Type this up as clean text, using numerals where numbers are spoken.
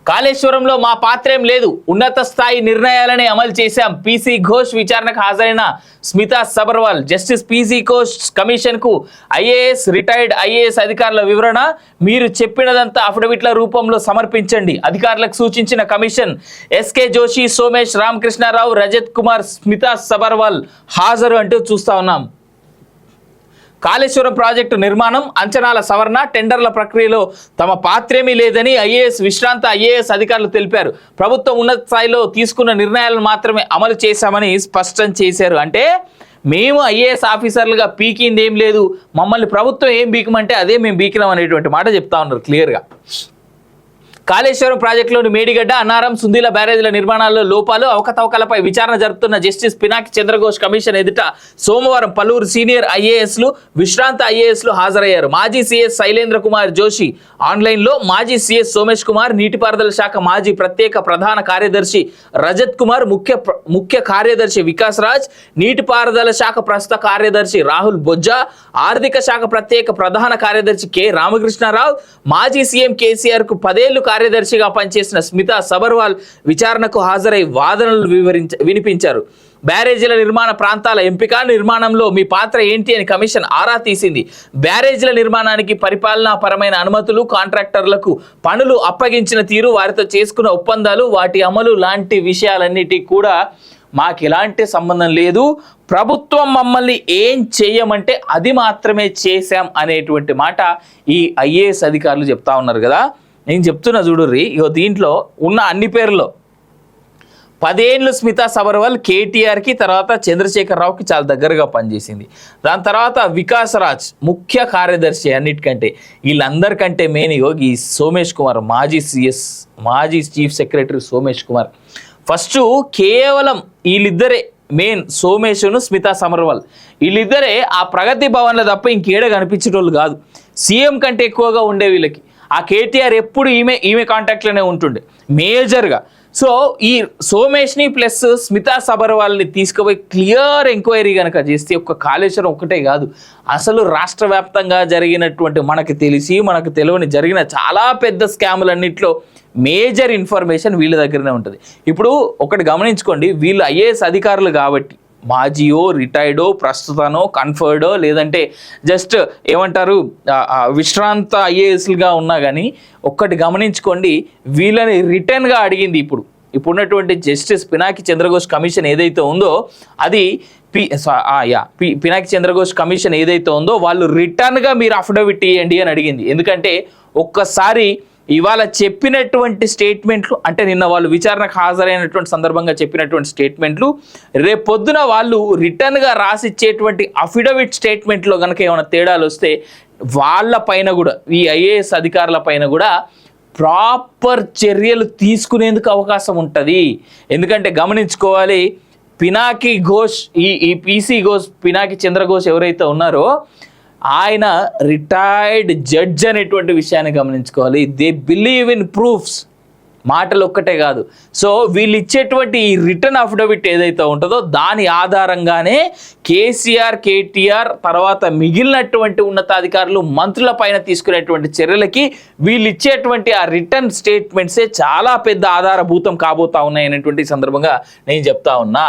కాళేశ్వరంలో మా పాత్రేం లేదు, ఉన్నత స్థాయి నిర్ణయాలనే అమలు చేశాం. పీసీ ఘోష్ విచారణకు హాజరైన Smita Sabharwal. Justice PC Ghosh commission కు ఐఏఎస్, రిటైర్డ్ ఐఏఎస్ అధికారుల వివరణ. మీరు చెప్పినదంతా అఫిడవిట్ల రూపంలో సమర్పించండి. అధికారులకు సూచించిన కమిషన్. ఎస్కే జోషి, సోమేష్, రామకృష్ణారావు, రజత్ కుమార్, స్మితా సబర్వాల్ హాజరు అంటూ చూస్తా ఉన్నాం. కాళేశ్వరం ప్రాజెక్టు నిర్మాణం, అంచనాల సవరణ, టెండర్ల ప్రక్రియలో తమ పాత్రేమీ లేదని విశ్రాంత ఐఏఎస్ అధికారులు తెలిపారు. ప్రభుత్వం ఉన్నత స్థాయిలో తీసుకున్న నిర్ణయాలను మాత్రమే అమలు చేశామని స్పష్టం చేశారు. అంటే మేము ఐఏఎస్ ఆఫీసర్లుగా పీకింది ఏం లేదు, మమ్మల్ని ప్రభుత్వం ఏం బీకమంటే అదే మేము బీకినాం అనేటువంటి మాట చెప్తా ఉన్నారు క్లియర్గా. కాళేశ్వరం ప్రాజెక్టులోని మేడిగడ్డ, అన్నారం, సుందీల బ్యారేజీల నిర్మాణాల్లో లోపాలు, అవకతవకలపై విచారణ జరుపుతున్న జస్టిస్ పినాకి చంద్రఘోష్ కమిషన్ ఎదుట సోమవారం పలువురు సీనియర్ ఐఏఎస్లు, విశ్రాంత ఐఏఎస్లు హాజరయ్యారు. మాజీ సీఎస్ శైలేంద్ర కుమార్ జోషి ఆన్లైన్లో, మాజీ సీఎస్ సోమేష్ కుమార్, నీటిపారుదల శాఖ మాజీ ప్రత్యేక ప్రధాన కార్యదర్శి రజత్ కుమార్, ముఖ్య కార్యదర్శి వికాస్ రాజ్, నీటిపారుదల శాఖ ప్రస్తుత కార్యదర్శి రాహుల్ బొజ్జా, ఆర్థిక శాఖ ప్రత్యేక ప్రధాన కార్యదర్శి కె రామకృష్ణారావు, మాజీ సీఎం కేసీఆర్ కు 10 ఏళ్లు కార్యదర్శిగా పనిచేసిన స్మితా సబర్వాల్ విచారణకు హాజరై వాదనలు వినిపించారు. బ్యారేజీల నిర్మాణ ప్రాంతాల ఎంపిక, నిర్మాణంలో మీ పాత్ర ఏంటి అని కమిషన్ ఆరా తీసింది. బ్యారేజీల నిర్మాణానికి పరిపాలనాపరమైన అనుమతులు, కాంట్రాక్టర్లకు పనులు అప్పగించిన తీరు, వారితో చేసుకున్న ఒప్పందాలు, వాటి అమలు లాంటి విషయాలన్నిటి కూడా మాకు ఎలాంటి సంబంధం లేదు, ప్రభుత్వం మమ్మల్ని ఏం చేయమంటే అది మాత్రమే చేశాం అనేటువంటి మాట ఈ ఐఏఎస్ అధికారులు చెప్తా ఉన్నారు కదా. నేను చెప్తున్నా చూడుర్రి, ఇగో దీంట్లో ఉన్న అన్ని పేర్లో 10 ఏళ్ళు స్మితా సబర్వాల్ కేటీఆర్కి, తర్వాత చంద్రశేఖరరావుకి చాలా దగ్గరగా పనిచేసింది. దాని తర్వాత వికాస్ రాజ్ ముఖ్య కార్యదర్శి అన్నిటికంటే. వీళ్ళందరికంటే మెయిన్ ఈ సోమేష్ కుమార్, మాజీ chief secretary Somesh Kumar. First కేవలం వీళ్ళిద్దరే మెయిన్, సోమేష్ను స్మితా సబర్వాల్ వీళ్ళిద్దరే ఆ ప్రగతి భవన్లో తప్ప ఇంకేడ కనిపించేటోళ్ళు కాదు. సీఎం కంటే ఎక్కువగా ఉండే వీళ్ళకి. ఆ కేటీఆర్ ఎప్పుడు ఈమె కాంటాక్ట్లోనే ఉంటుండే మేజర్గా. సో ఈ సోమేష్ని ప్లస్ స్మితా సబర్వాల్ని తీసుకుపోయి క్లియర్ ఎంక్వైరీ కనుక చేస్తే ఒక్క కాళేశ్వరం ఒక్కటే కాదు, అసలు రాష్ట్ర వ్యాప్తంగా జరిగినటువంటి మనకు తెలియని జరిగిన చాలా పెద్ద స్కాములన్నింటిలో మేజర్ ఇన్ఫర్మేషన్ వీళ్ళ దగ్గరనే ఉంటుంది. ఇప్పుడు ఒకటి గమనించుకోండి, వీళ్ళు ఐఏఎస్ అధికారులు కాబట్టి మాజీయో, రిటైర్డో, ప్రస్తుతనో, కన్ఫర్డో, లేదంటే జస్ట్ ఏమంటారు విశ్రాంత ఐఏఎస్లుగా ఉన్నా కానీ ఒక్కటి గమనించుకోండి, వీళ్ళని రిటర్న్గా అడిగింది ఇప్పుడున్నటువంటి జస్టిస్ పినాకి చంద్రఘోష్ కమిషన్ ఏదైతే ఉందో అది పినాకి చంద్రఘోష్ కమిషన్ ఏదైతే ఉందో వాళ్ళు రిటర్న్గా మీరు అఫిడవిట్ ఇవ్వండి అని అడిగింది. ఎందుకంటే ఒక్కసారి ఇవాళ చెప్పినటువంటి స్టేట్మెంట్లు, అంటే నిన్న వాళ్ళు విచారణకు హాజరైనటువంటి సందర్భంగా చెప్పినటువంటి స్టేట్మెంట్లు, రేపొద్దున వాళ్ళు రిటర్న్గా రాసిచ్చేటువంటి అఫిడవిట్ స్టేట్మెంట్లో కనుక ఏమైనా తేడాలు వస్తే వాళ్ళ పైన కూడా, ఈ ఐఏఎస్ అధికారుల పైన కూడా ప్రాపర్ చర్యలు తీసుకునేందుకు అవకాశం ఉంటుంది. ఎందుకంటే గమనించుకోవాలి, పినాకి ఘోష్ ఈ పీసీ ఘోష్, పినాకి చంద్రఘోష్ ఎవరైతే ఉన్నారో ఆయన రిటైర్డ్ జడ్జ్ అనేటువంటి విషయాన్ని గమనించుకోవాలి. దే బిలీవ్ ఇన్ ప్రూఫ్స్, మాటలు ఒక్కటే కాదు. సో వీళ్ళు ఇచ్చేటువంటి ఈ రిటర్న్ అఫిడవిట్ ఏదైతే ఉంటుందో దాని ఆధారంగానే కేటీఆర్ తర్వాత మిగిలినటువంటి ఉన్నతాధికారులు, మంత్రుల పైన తీసుకునేటువంటి చర్యలకి వీళ్ళు ఇచ్చేటువంటి ఆ రిటర్న్ స్టేట్మెంట్సే చాలా పెద్ద ఆధారభూతం కాబోతా ఉన్నాయి అనేటువంటి సందర్భంగా నేను చెప్తా ఉన్నా.